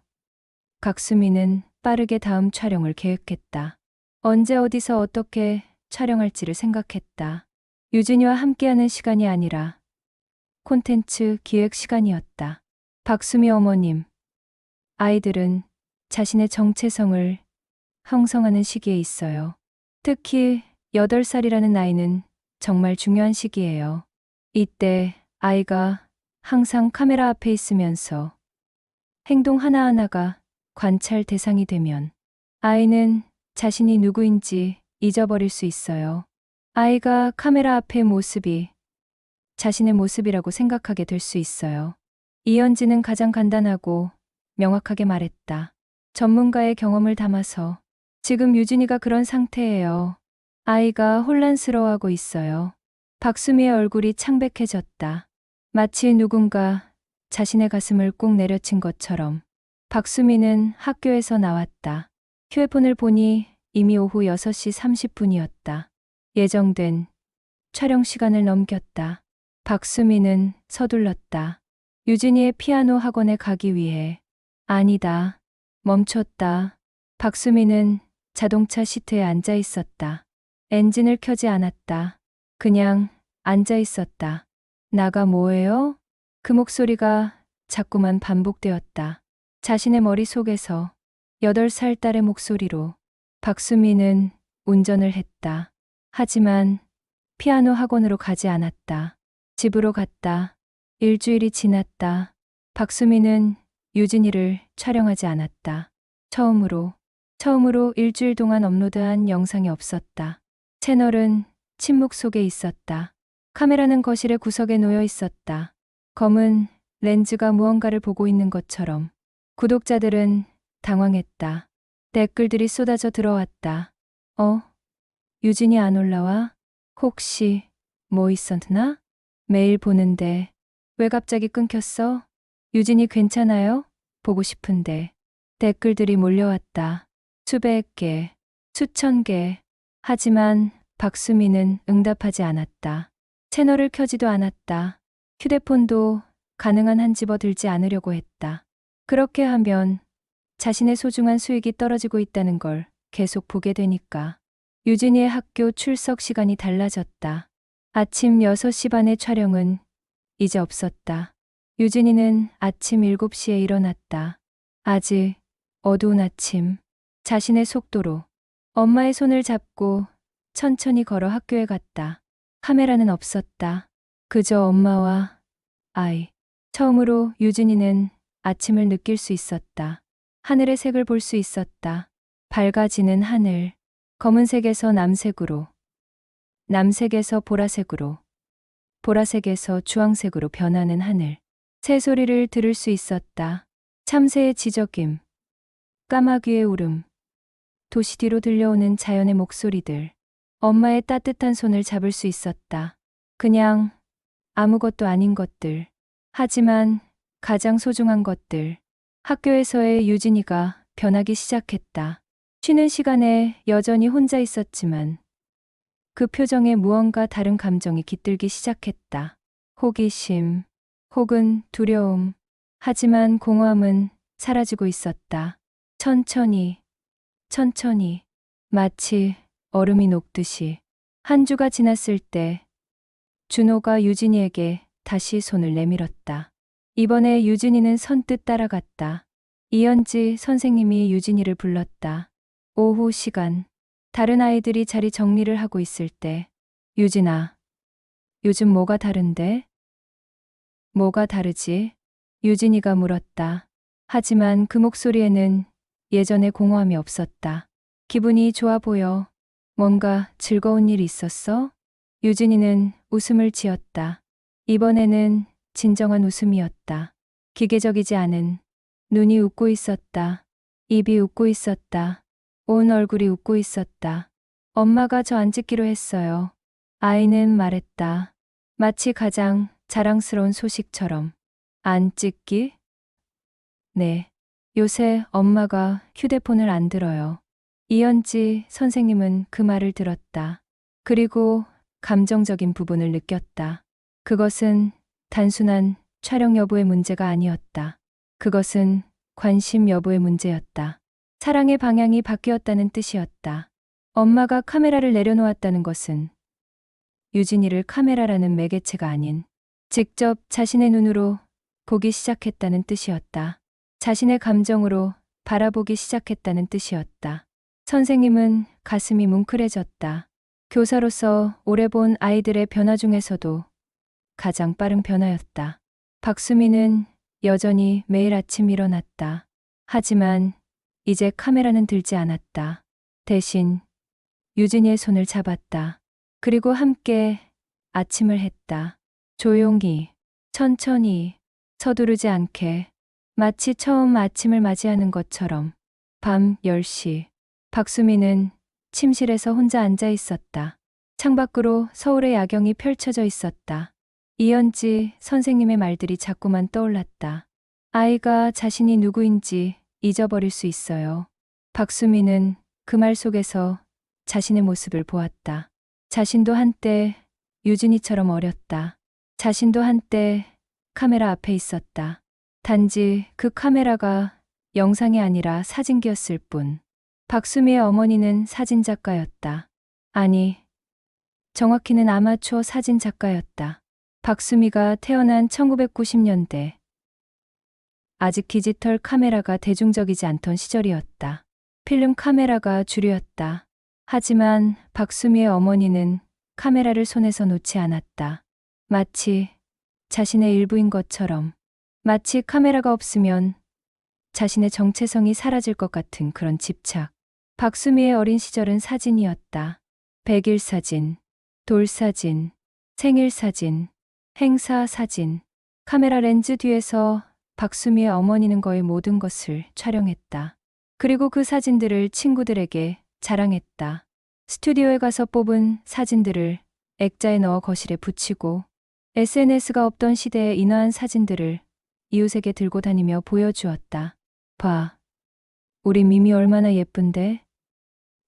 [SPEAKER 1] 박수미는 빠르게 다음 촬영을 계획했다. 언제 어디서 어떻게 촬영할지를 생각했다. 유진이와 함께하는 시간이 아니라 콘텐츠 기획 시간이었다. 박수미 어머님, 아이들은 자신의 정체성을 형성하는 시기에 있어요. 특히 8살이라는 나이는 정말 중요한 시기예요. 이때 아이가 항상 카메라 앞에 있으면서 행동 하나하나가 관찰 대상이 되면 아이는 자신이 누구인지 잊어버릴 수 있어요. 아이가 카메라 앞의 모습이 자신의 모습이라고 생각하게 될 수 있어요. 이현지는 가장 간단하고 명확하게 말했다. 전문가의 경험을 담아서. 지금 유진이가 그런 상태예요. 아이가 혼란스러워하고 있어요. 박수미의 얼굴이 창백해졌다. 마치 누군가 자신의 가슴을 꾹 내려친 것처럼. 박수미는 학교에서 나왔다. 휴대폰을 보니 이미 오후 6시 30분이었다. 예정된 촬영 시간을 넘겼다. 박수미는 서둘렀다. 유진이의 피아노 학원에 가기 위해. 아니다. 멈췄다. 박수미는 자동차 시트에 앉아 있었다. 엔진을 켜지 않았다. 그냥 앉아 있었다. 나가 뭐해요? 그 목소리가 자꾸만 반복되었다. 자신의 머릿속에서 8살 딸의 목소리로. 박수미는 운전을 했다. 하지만 피아노 학원으로 가지 않았다. 집으로 갔다. 일주일이 지났다. 박수미는 유진이를 촬영하지 않았다. 처음으로 일주일 동안 업로드한 영상이 없었다. 채널은 침묵 속에 있었다. 카메라는 거실의 구석에 놓여 있었다. 검은 렌즈가 무언가를 보고 있는 것처럼. 구독자들은 당황했다. 댓글들이 쏟아져 들어왔다. 유진이 안 올라와? 혹시 뭐 있었나? 매일 보는데 왜 갑자기 끊겼어? 유진이 괜찮아요? 보고 싶은데. 댓글들이 몰려왔다. 수백 개, 수천 개. 하지만 박수미는 응답하지 않았다. 채널을 켜지도 않았다. 휴대폰도 가능한 한 집어 들지 않으려고 했다. 그렇게 하면 자신의 소중한 수익이 떨어지고 있다는 걸 계속 보게 되니까. 유진이의 학교 출석 시간이 달라졌다. 아침 6시 반의 촬영은 이제 없었다. 유진이는 아침 7시에 일어났다. 아직 어두운 아침. 자신의 속도로 엄마의 손을 잡고 천천히 걸어 학교에 갔다. 카메라는 없었다. 그저 엄마와 아이. 처음으로 유진이는 아침을 느낄 수 있었다. 하늘의 색을 볼 수 있었다. 밝아지는 하늘. 검은색에서 남색으로, 남색에서 보라색으로, 보라색에서 주황색으로 변하는 하늘. 새소리를 들을 수 있었다. 참새의 지저귐, 까마귀의 울음, 도시 뒤로 들려오는 자연의 목소리들. 엄마의 따뜻한 손을 잡을 수 있었다. 그냥 아무것도 아닌 것들. 하지만 가장 소중한 것들. 학교에서의 유진이가 변하기 시작했다. 쉬는 시간에 여전히 혼자 있었지만 그 표정에 무언가 다른 감정이 깃들기 시작했다. 호기심, 혹은 두려움. 하지만 공허함은 사라지고 있었다. 천천히, 천천히. 마치 얼음이 녹듯이. 한 주가 지났을 때 준호가 유진이에게 다시 손을 내밀었다. 이번에 유진이는 선뜻 따라갔다. 이현지 선생님이 유진이를 불렀다. 오후 시간. 다른 아이들이 자리 정리를 하고 있을 때. 유진아, 요즘 뭐가 다른데? 뭐가 다르지? 유진이가 물었다. 하지만 그 목소리에는 예전의 공허함이 없었다. 기분이 좋아 보여. 뭔가 즐거운 일 있었어? 유진이는 웃음을 지었다. 이번에는 진정한 웃음이었다. 기계적이지 않은. 눈이 웃고 있었다. 입이 웃고 있었다. 온 얼굴이 웃고 있었다. 엄마가 저 안 찍기로 했어요. 아이는 말했다. 마치 가장 자랑스러운 소식처럼. 안 찍기? 네. 요새 엄마가 휴대폰을 안 들어요. 이현지 선생님은 그 말을 들었다. 그리고 감정적인 부분을 느꼈다. 그것은 단순한 촬영 여부의 문제가 아니었다. 그것은 관심 여부의 문제였다. 사랑의 방향이 바뀌었다는 뜻이었다. 엄마가 카메라를 내려놓았다는 것은 유진이를 카메라라는 매개체가 아닌 직접 자신의 눈으로 보기 시작했다는 뜻이었다. 자신의 감정으로 바라보기 시작했다는 뜻이었다. 선생님은 가슴이 뭉클해졌다. 교사로서 오래 본 아이들의 변화 중에서도 가장 빠른 변화였다. 박수미는 여전히 매일 아침 일어났다. 하지만 이제 카메라는 들지 않았다. 대신 유진이의 손을 잡았다. 그리고 함께 아침을 했다. 조용히, 천천히, 서두르지 않게, 마치 처음 아침을 맞이하는 것처럼. 밤 10시, 박수미는 침실에서 혼자 앉아 있었다. 창밖으로 서울의 야경이 펼쳐져 있었다. 이현지 선생님의 말들이 자꾸만 떠올랐다. 아이가 자신이 누구인지 잊어버릴 수 있어요. 박수미는 그 말 속에서 자신의 모습을 보았다. 자신도 한때 유진이처럼 어렸다. 자신도 한때 카메라 앞에 있었다. 단지 그 카메라가 영상이 아니라 사진기였을 뿐. 박수미의 어머니는 사진작가였다. 아니, 정확히는 아마추어 사진작가였다. 박수미가 태어난 1990년대. 아직 디지털 카메라가 대중적이지 않던 시절이었다. 필름 카메라가 주류였다. 하지만 박수미의 어머니는 카메라를 손에서 놓지 않았다. 마치 자신의 일부인 것처럼, 마치 카메라가 없으면 자신의 정체성이 사라질 것 같은 그런 집착. 박수미의 어린 시절은 사진이었다. 백일 사진, 돌사진, 생일 사진, 행사 사진. 카메라 렌즈 뒤에서 박수미의 어머니는 거의 모든 것을 촬영했다. 그리고 그 사진들을 친구들에게 자랑했다. 스튜디오에 가서 뽑은 사진들을 액자에 넣어 거실에 붙이고, SNS가 없던 시대의 인화한 사진들을 이웃에게 들고 다니며 보여주었다. 봐. 우리 미미 얼마나 예쁜데?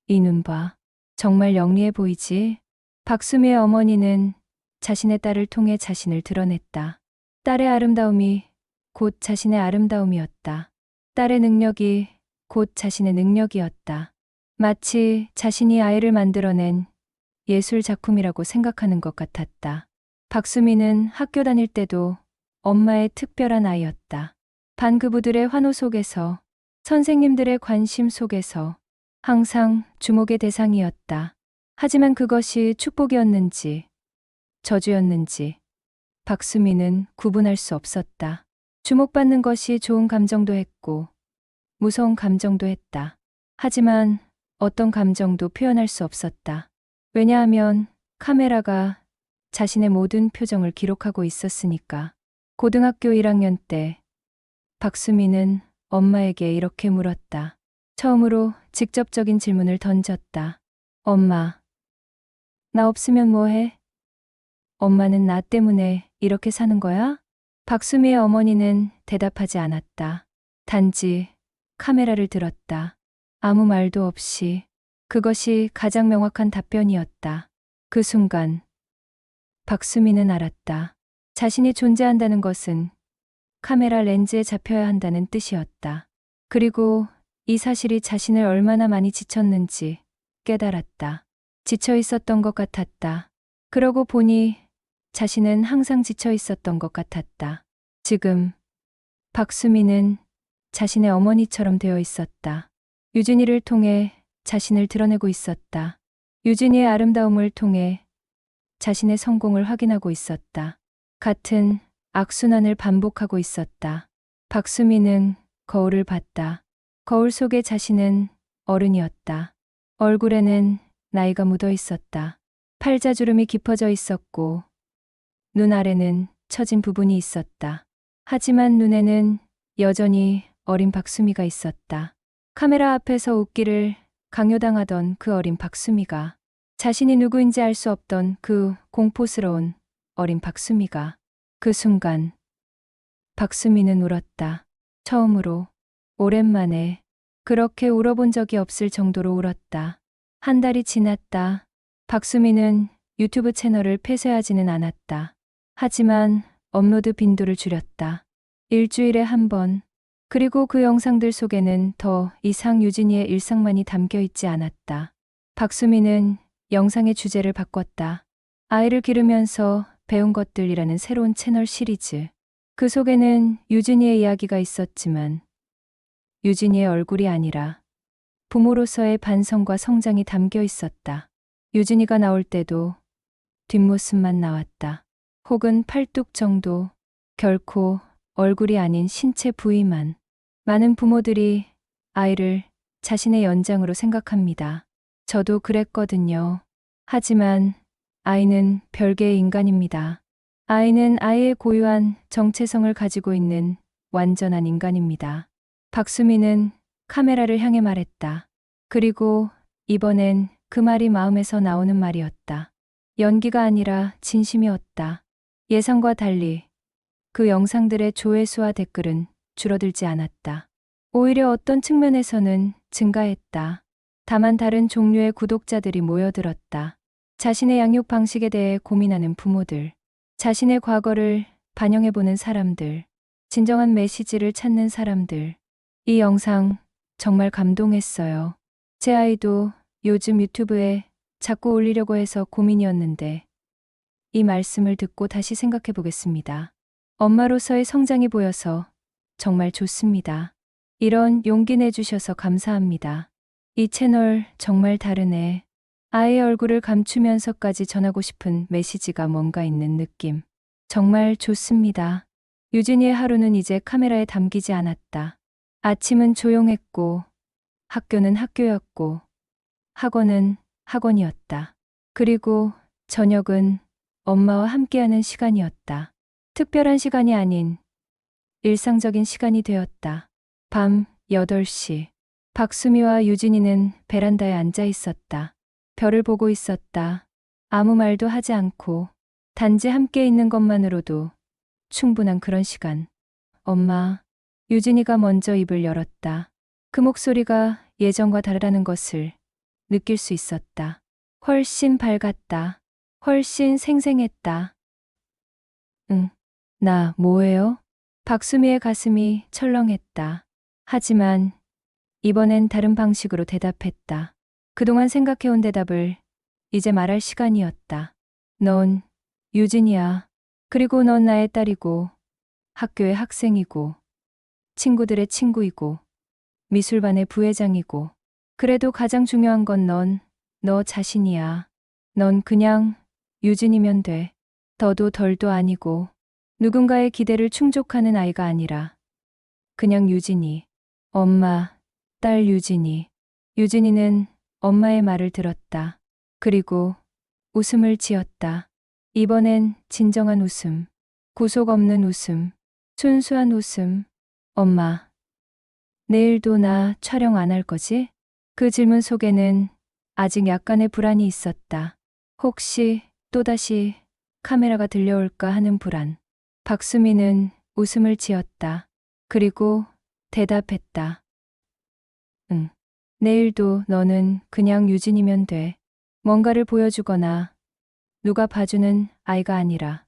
[SPEAKER 1] 이 눈 봐. 정말 영리해 보이지? 박수미의 어머니는 자신의 딸을 통해 자신을 드러냈다. 딸의 아름다움이 곧 자신의 아름다움이었다. 딸의 능력이 곧 자신의 능력이었다. 마치 자신이 아이를 만들어낸 예술 작품이라고 생각하는 것 같았다. 박수미는 학교 다닐 때도 엄마의 특별한 아이였다. 반그부들의 환호 속에서, 선생님들의 관심 속에서 항상 주목의 대상이었다. 하지만 그것이 축복이었는지 저주였는지 박수미는 구분할 수 없었다. 주목받는 것이 좋은 감정도 했고 무서운 감정도 했다. 하지만 어떤 감정도 표현할 수 없었다. 왜냐하면 카메라가 자신의 모든 표정을 기록하고 있었으니까. 고등학교 1학년 때 박수미는 엄마에게 이렇게 물었다. 처음으로 직접적인 질문을 던졌다. 엄마, 나 없으면 뭐해? 엄마는 나 때문에 이렇게 사는 거야? 박수미의 어머니는 대답하지 않았다. 단지 카메라를 들었다. 아무 말도 없이. 그것이 가장 명확한 답변이었다. 그 순간 박수미는 알았다. 자신이 존재한다는 것은 카메라 렌즈에 잡혀야 한다는 뜻이었다. 그리고 이 사실이 자신을 얼마나 많이 지쳤는지 깨달았다. 지쳐 있었던 것 같았다. 그러고 보니 자신은 항상 지쳐 있었던 것 같았다. 지금 박수미는 자신의 어머니처럼 되어 있었다. 유진이를 통해 자신을 드러내고 있었다. 유진이의 아름다움을 통해 자신의 성공을 확인하고 있었다. 같은 악순환을 반복하고 있었다. 박수미는 거울을 봤다. 거울 속의 자신은 어른이었다. 얼굴에는 나이가 묻어 있었다. 팔자주름이 깊어져 있었고 눈 아래는 처진 부분이 있었다. 하지만 눈에는 여전히 어린 박수미가 있었다. 카메라 앞에서 웃기를 강요당하던 그 어린 박수미가, 자신이 누구인지 알 수 없던 그 공포스러운 어린 박수미가. 그 순간 박수미는 울었다. 처음으로, 오랜만에. 그렇게 울어본 적이 없을 정도로 울었다. 한 달이 지났다. 박수미는 유튜브 채널을 폐쇄하지는 않았다. 하지만 업로드 빈도를 줄였다. 일주일에 한 번. 그리고 그 영상들 속에는 더 이상 유진이의 일상만이 담겨 있지 않았다. 박수미는 영상의 주제를 바꿨다. 아이를 기르면서 배운 것들이라는 새로운 채널 시리즈. 그 속에는 유진이의 이야기가 있었지만 유진이의 얼굴이 아니라 부모로서의 반성과 성장이 담겨 있었다. 유진이가 나올 때도 뒷모습만 나왔다. 혹은 팔뚝 정도, 결코 얼굴이 아닌 신체 부위만. 많은 부모들이 아이를 자신의 연장으로 생각합니다. 저도 그랬거든요. 하지만 아이는 별개의 인간입니다. 아이는 아이의 고유한 정체성을 가지고 있는 완전한 인간입니다. 박수미는 카메라를 향해 말했다. 그리고 이번엔 그 말이 마음에서 나오는 말이었다. 연기가 아니라 진심이었다. 예상과 달리 그 영상들의 조회수와 댓글은 줄어들지 않았다. 오히려 어떤 측면에서는 증가했다. 다만 다른 종류의 구독자들이 모여들었다. 자신의 양육 방식에 대해 고민하는 부모들, 자신의 과거를 반영해보는 사람들, 진정한 메시지를 찾는 사람들. 이 영상 정말 감동했어요. 제 아이도 요즘 유튜브에 자꾸 올리려고 해서 고민이었는데 이 말씀을 듣고 다시 생각해 보겠습니다. 엄마로서의 성장이 보여서 정말 좋습니다. 이런 용기 내주셔서 감사합니다. 이 채널 정말 다르네. 아이의 얼굴을 감추면서까지 전하고 싶은 메시지가 뭔가 있는 느낌. 정말 좋습니다. 유진이의 하루는 이제 카메라에 담기지 않았다. 아침은 조용했고, 학교는 학교였고, 학원은 학원이었다. 그리고 저녁은 엄마와 함께하는 시간이었다. 특별한 시간이 아닌 일상적인 시간이 되었다. 밤 8시. 박수미와 유진이는 베란다에 앉아 있었다. 별을 보고 있었다. 아무 말도 하지 않고 단지 함께 있는 것만으로도 충분한 그런 시간. 엄마, 유진이가 먼저 입을 열었다. 그 목소리가 예전과 다르다는 것을 느낄 수 있었다. 훨씬 밝았다. 훨씬 생생했다. 응, 나 뭐예요? 박수미의 가슴이 철렁했다. 하지만 이번엔 다른 방식으로 대답했다. 그동안 생각해온 대답을 이제 말할 시간이었다. 넌 유진이야. 그리고 넌 나의 딸이고, 학교의 학생이고, 친구들의 친구이고, 미술반의 부회장이고, 그래도 가장 중요한 건 너 자신이야. 넌 그냥 유진이면 돼. 더도 덜도 아니고, 누군가의 기대를 충족하는 아이가 아니라, 그냥 유진이. 엄마, 딸 유진이. 유진이는 엄마의 말을 들었다. 그리고 웃음을 지었다. 이번엔 진정한 웃음. 구속 없는 웃음. 순수한 웃음. 엄마, 내일도 나 촬영 안 할 거지? 그 질문 속에는 아직 약간의 불안이 있었다. 혹시 또다시 카메라가 들려올까 하는 불안. 박수미는 웃음을 지었다. 그리고 대답했다. 응. 내일도 너는 그냥 유진이면 돼. 뭔가를 보여주거나 누가 봐주는 아이가 아니라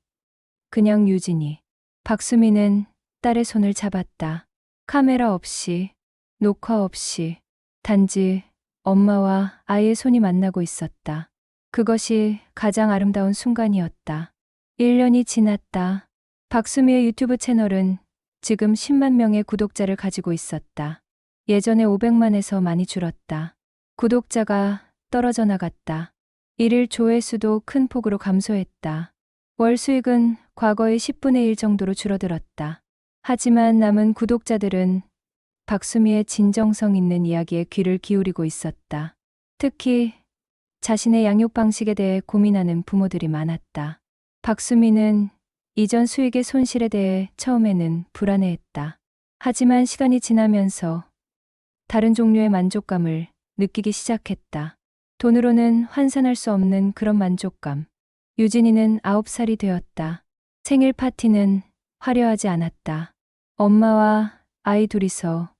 [SPEAKER 1] 그냥 유진이. 박수미는 딸의 손을 잡았다. 카메라 없이, 녹화 없이, 단지 엄마와 아이의 손이 만나고 있었다. 그것이 가장 아름다운 순간이었다. 1년이 지났다. 박수미의 유튜브 채널은 지금 10만 명의 구독자를 가지고 있었다. 예전에 500만에서 많이 줄었다. 구독자가 떨어져 나갔다. 일일 조회수도 큰 폭으로 감소했다. 월 수익은 과거의 10분의 1 정도로 줄어들었다. 하지만 남은 구독자들은 박수미의 진정성 있는 이야기에 귀를 기울이고 있었다. 특히 자신의 양육 방식에 대해 고민하는 부모들이 많았다. 박수미는 이전 수익의 손실에 대해 처음에는 불안해했다. 하지만 시간이 지나면서 다른 종류의 만족감을 느끼기 시작했다. 돈으로는 환산할 수 없는 그런 만족감. 유진이는 9살이 되었다. 생일 파티는 화려하지 않았다. 엄마와 아이 둘이서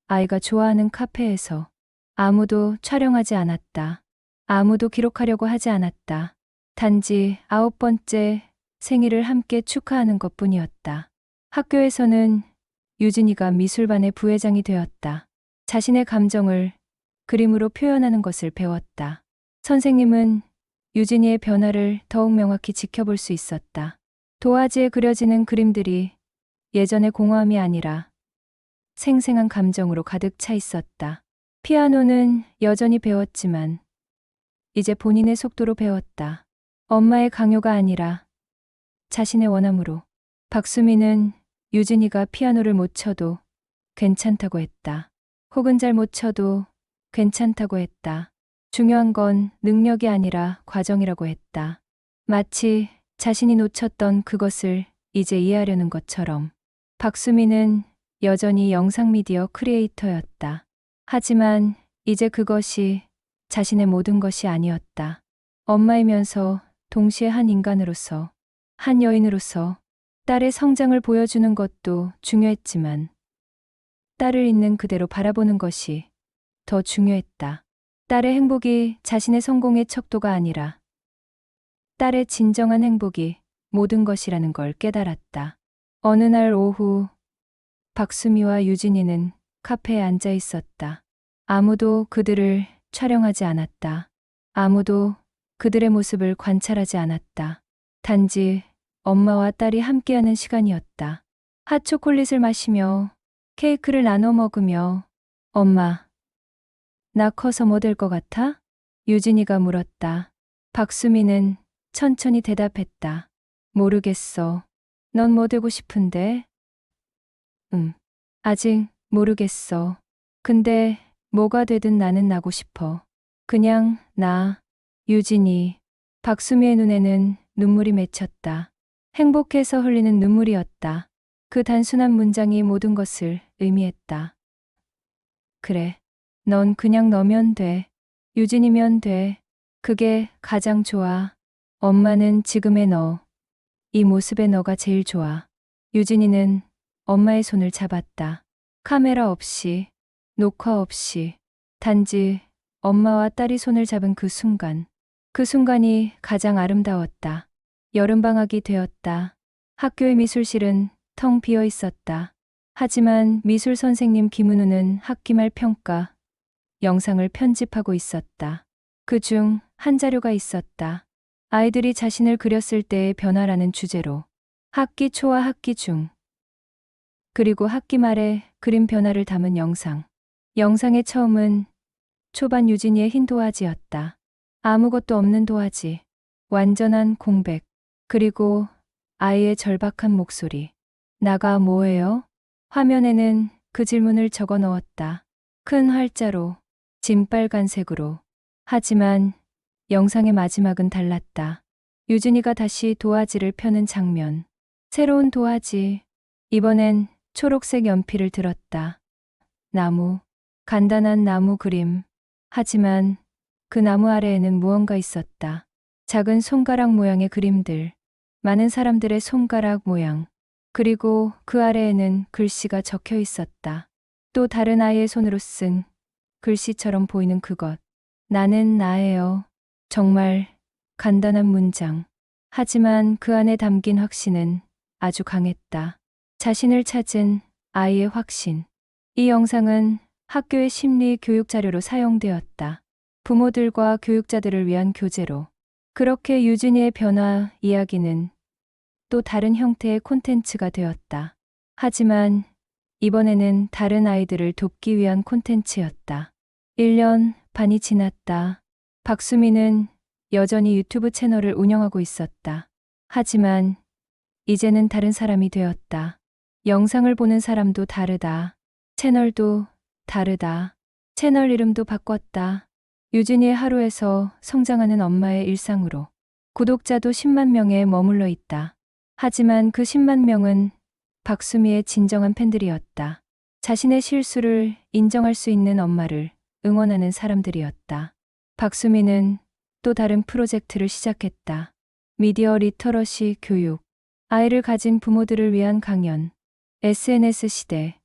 [SPEAKER 1] 아이가 좋아하는 카페에서 아무도 촬영하지 않았다. 아무도 기록하려고 하지 않았다. 단지 9번째 생일을 함께 축하하는 것뿐이었다. 학교에서는 유진이가 미술반의 부회장이 되었다. 자신의 감정을 그림으로 표현하는 것을 배웠다. 선생님은 유진이의 변화를 더욱 명확히 지켜볼 수 있었다. 도화지에 그려지는 그림들이 예전의 공허함이 아니라 생생한 감정으로 가득 차 있었다. 피아노는 여전히 배웠지만 이제 본인의 속도로 배웠다. 엄마의 강요가 아니라 자신의 원함으로. 박수미는 유진이가 피아노를 못 쳐도 괜찮다고 했다. 혹은 잘 못 쳐도 괜찮다고 했다. 중요한 건 능력이 아니라 과정이라고 했다. 마치 자신이 놓쳤던 그것을 이제 이해하려는 것처럼. 박수미는 여전히 영상 미디어 크리에이터였다. 하지만 이제 그것이 자신의 모든 것이 아니었다. 엄마이면서 동시에 한 인간으로서, 한 여인으로서 딸의 성장을 보여주는 것도 중요했지만 딸을 있는 그대로 바라보는 것이 더 중요했다. 딸의 행복이 자신의 성공의 척도가 아니라 딸의 진정한 행복이 모든 것이라는 걸 깨달았다. 어느 날 오후 박수미와 유진이는 카페에 앉아 있었다. 아무도 그들을 촬영하지 않았다. 아무도 그들의 모습을 관찰하지 않았다. 단지 엄마와 딸이 함께하는 시간이었다. 핫초콜릿을 마시며 케이크를 나눠 먹으며 엄마, 나 커서 뭐 될 것 같아? 유진이가 물었다. 박수미는 천천히 대답했다. 모르겠어. 넌 뭐 되고 싶은데? 아직 모르겠어. 근데 뭐가 되든 나는 나고 싶어. 그냥 나. 유진이. 박수미의 눈에는 눈물이 맺혔다. 행복해서 흘리는 눈물이었다. 그 단순한 문장이 모든 것을 의미했다. 그래. 넌 그냥 너면 돼. 유진이면 돼. 그게 가장 좋아. 엄마는 지금의 너. 이 모습의 너가 제일 좋아. 유진이는 엄마의 손을 잡았다. 카메라 없이, 녹화 없이, 단지 엄마와 딸이 손을 잡은 그 순간. 그 순간이 가장 아름다웠다. 여름방학이 되었다. 학교의 미술실은 텅 비어 있었다. 하지만 미술 선생님 김은우는 학기 말 평가 영상을 편집하고 있었다. 그중 한 자료가 있었다. 아이들이 자신을 그렸을 때의 변화라는 주제로 학기 초와 학기 중 그리고 학기 말에 그림 변화를 담은 영상. 영상의 처음은 초반 유진이의 흰 도화지였다. 아무것도 없는 도화지. 완전한 공백. 그리고 아이의 절박한 목소리. 나가 뭐예요? 화면에는 그 질문을 적어 넣었다. 큰 활자로, 진빨간색으로. 하지만 영상의 마지막은 달랐다. 유진이가 다시 도화지를 펴는 장면. 새로운 도화지. 이번엔 초록색 연필을 들었다. 나무. 간단한 나무 그림. 하지만 그 나무 아래에는 무언가 있었다. 작은 손가락 모양의 그림들. 많은 사람들의 손가락 모양. 그리고 그 아래에는 글씨가 적혀 있었다. 또 다른 아이의 손으로 쓴 글씨처럼 보이는 그것. 나는 나예요. 정말 간단한 문장. 하지만 그 안에 담긴 확신은 아주 강했다. 자신을 찾은 아이의 확신. 이 영상은 학교의 심리 교육 자료로 사용되었다. 부모들과 교육자들을 위한 교재로. 그렇게 유진이의 변화 이야기는 또 다른 형태의 콘텐츠가 되었다. 하지만 이번에는 다른 아이들을 돕기 위한 콘텐츠였다. 1년 반이 지났다. 박수미는 여전히 유튜브 채널을 운영하고 있었다. 하지만 이제는 다른 사람이 되었다. 영상을 보는 사람도 다르다. 채널도 다르다. 채널 이름도 바꿨다. 유진이의 하루에서 성장하는 엄마의 일상으로. 구독자도 10만 명에 머물러 있다. 하지만 그 10만 명은 박수미의 진정한 팬들이었다. 자신의 실수를 인정할 수 있는 엄마를 응원하는 사람들이었다. 박수미는 또 다른 프로젝트를 시작했다. 미디어 리터러시 교육. 아이를 가진 부모들을 위한 강연. SNS 시대.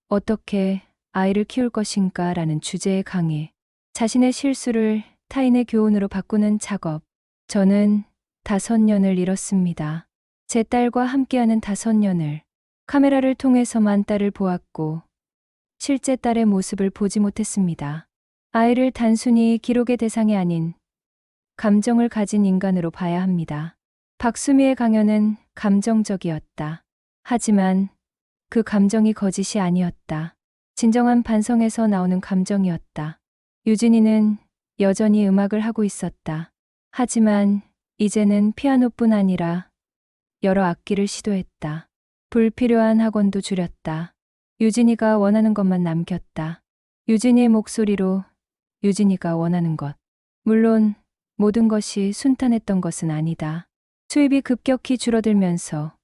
[SPEAKER 1] 어떻게 아이를 키울 것인가 라는 주제의 강의. 자신의 실수를 타인의 교훈으로 바꾸는 작업. 저는 5년을 잃었습니다. 제 딸과 함께하는 5년을. 카메라를 통해서만 딸을 보았고 실제 딸의 모습을 보지 못했습니다. 아이를 단순히 기록의 대상이 아닌 감정을 가진 인간으로 봐야 합니다. 박수미의 강연은 감정적이었다. 하지만 그 감정이 거짓이 아니었다. 진정한 반성에서 나오는 감정이었다. 유진이는 여전히 음악을 하고 있었다. 하지만 이제는 피아노뿐 아니라 여러 악기를 시도했다. 불필요한 학원도 줄였다. 유진이가 원하는 것만 남겼다. 유진이의 목소리로 유진이가 원하는 것. 물론 모든 것이 순탄했던 것은 아니다. 수입이 급격히 줄어들면서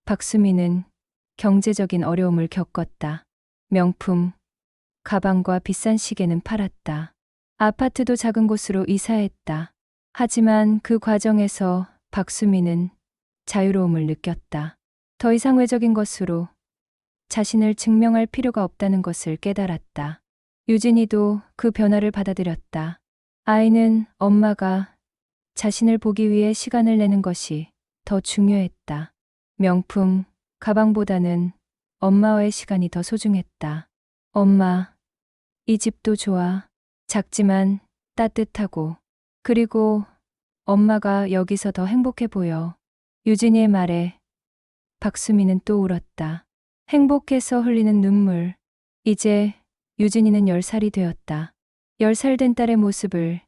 [SPEAKER 1] 박수미는 경제적인 어려움을 겪었다. 명품, 가방과 비싼 시계는 팔았다. 아파트도 작은 곳으로 이사했다. 하지만 그 과정에서 박수미는 자유로움을 느꼈다. 더 이상 외적인 것으로 자신을 증명할 필요가 없다는 것을 깨달았다. 유진이도 그 변화를 받아들였다. 아이는 엄마가 자신을 보기 위해 시간을 내는 것이 더 중요했다. 명품, 가방보다는 엄마와의 시간이 더 소중했다. 엄마, 이 집도 좋아. 작지만 따뜻하고. 그리고 엄마가 여기서 더 행복해 보여. 유진이의 말에 박수미는 또 울었다. 행복해서 흘리는 눈물. 이제 유진이는 10살이 되었다. 10살 된 딸의 모습을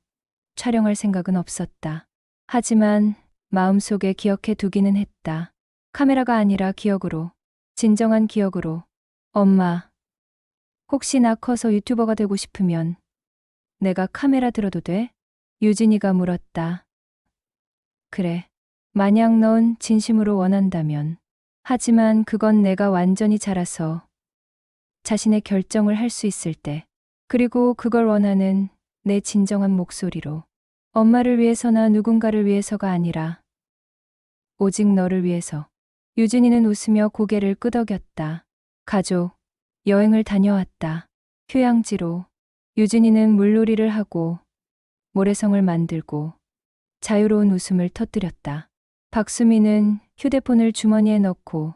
[SPEAKER 1] 촬영할 생각은 없었다. 하지만 마음속에 기억해 두기는 했다. 카메라가 아니라 기억으로, 진정한 기억으로. 엄마, 혹시 나 커서 유튜버가 되고 싶으면 내가 카메라 들어도 돼? 유진이가 물었다. 그래. 만약 넌 진심으로 원한다면. 하지만 그건 내가 완전히 자라서 자신의 결정을 할 수 있을 때. 그리고 그걸 원하는 내 진정한 목소리로. 엄마를 위해서나 누군가를 위해서가 아니라 오직 너를 위해서. 유진이는 웃으며 고개를 끄덕였다. 가족, 여행을 다녀왔다. 휴양지로. 유진이는 물놀이를 하고 모래성을 만들고 자유로운 웃음을 터뜨렸다. 박수미는 휴대폰을 주머니에 넣고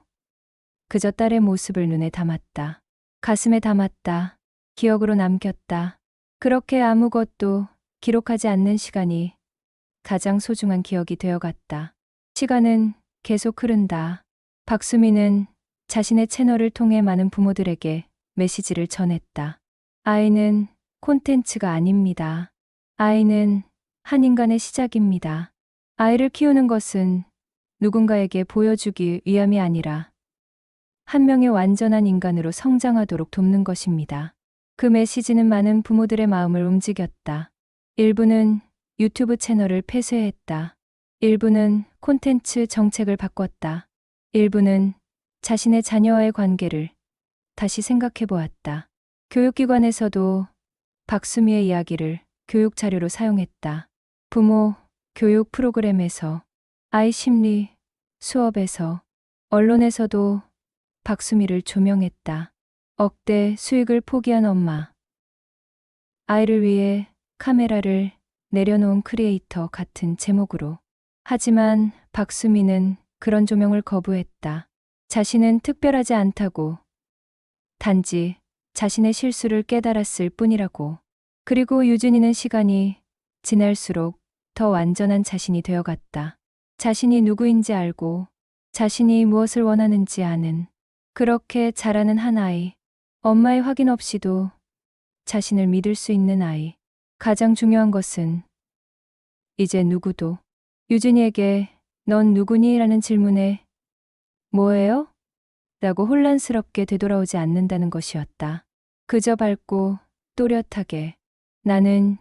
[SPEAKER 1] 그저 딸의 모습을 눈에 담았다. 가슴에 담았다. 기억으로 남겼다. 그렇게 아무것도 기록하지 않는 시간이 가장 소중한 기억이 되어갔다. 시간은 계속 흐른다. 박수미는 자신의 채널을 통해 많은 부모들에게 메시지를 전했다. 아이는 콘텐츠가 아닙니다. 아이는 한 인간의 시작입니다. 아이를 키우는 것은 누군가에게 보여주기 위함이 아니라 한 명의 완전한 인간으로 성장하도록 돕는 것입니다. 그 메시지는 많은 부모들의 마음을 움직였다. 일부는 유튜브 채널을 폐쇄했다. 일부는 콘텐츠 정책을 바꿨다. 일부는 자신의 자녀와의 관계를 다시 생각해 보았다. 교육기관에서도 박수미의 이야기를 교육 자료로 사용했다. 부모 교육 프로그램에서, 아이 심리 수업에서, 언론에서도 박수미를 조명했다. 억대 수익을 포기한 엄마. 아이를 위해 카메라를 내려놓은 크리에이터 같은 제목으로. 하지만 박수미는 그런 조명을 거부했다. 자신은 특별하지 않다고. 단지 자신의 실수를 깨달았을 뿐이라고. 그리고 유진이는 시간이 지날수록 더 완전한 자신이 되어갔다. 자신이 누구인지 알고 자신이 무엇을 원하는지 아는. 그렇게 자라는 한 아이. 엄마의 확인 없이도 자신을 믿을 수 있는 아이. 가장 중요한 것은 이제 누구도 유진이에게 넌 누구니? 라는 질문에 뭐예요? 라고 혼란스럽게 되돌아오지 않는다는 것이었다. 그저 밝고 또렷하게 나는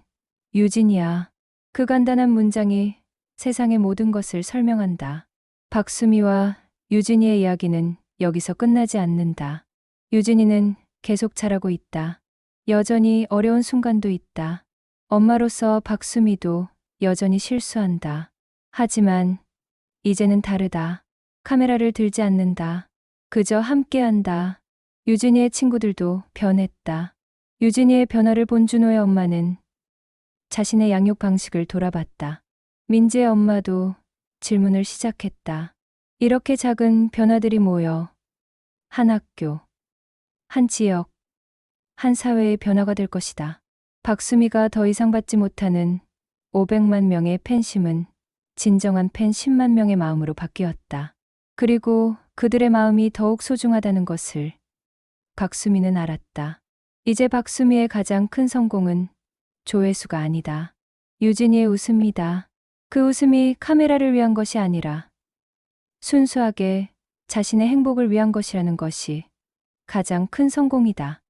[SPEAKER 1] 유진이야. 그 간단한 문장이 세상의 모든 것을 설명한다. 박수미와 유진이의 이야기는 여기서 끝나지 않는다. 유진이는 계속 자라고 있다. 여전히 어려운 순간도 있다. 엄마로서 박수미도 여전히 실수한다. 하지만 이제는 다르다. 카메라를 들지 않는다. 그저 함께한다. 유진이의 친구들도 변했다. 유진이의 변화를 본 준호의 엄마는 자신의 양육 방식을 돌아봤다. 민지의 엄마도 질문을 시작했다. 이렇게 작은 변화들이 모여 한 학교, 한 지역, 한 사회의 변화가 될 것이다. 박수미가 더 이상 받지 못하는 500만 명의 팬심은 진정한 팬 10만 명의 마음으로 바뀌었다. 그리고 그들의 마음이 더욱 소중하다는 것을 박수미는 알았다. 이제 박수미의 가장 큰 성공은 조회수가 아니다. 유진이의 웃음이다. 그 웃음이 카메라를 위한 것이 아니라 순수하게 자신의 행복을 위한 것이라는 것이 가장 큰 성공이다.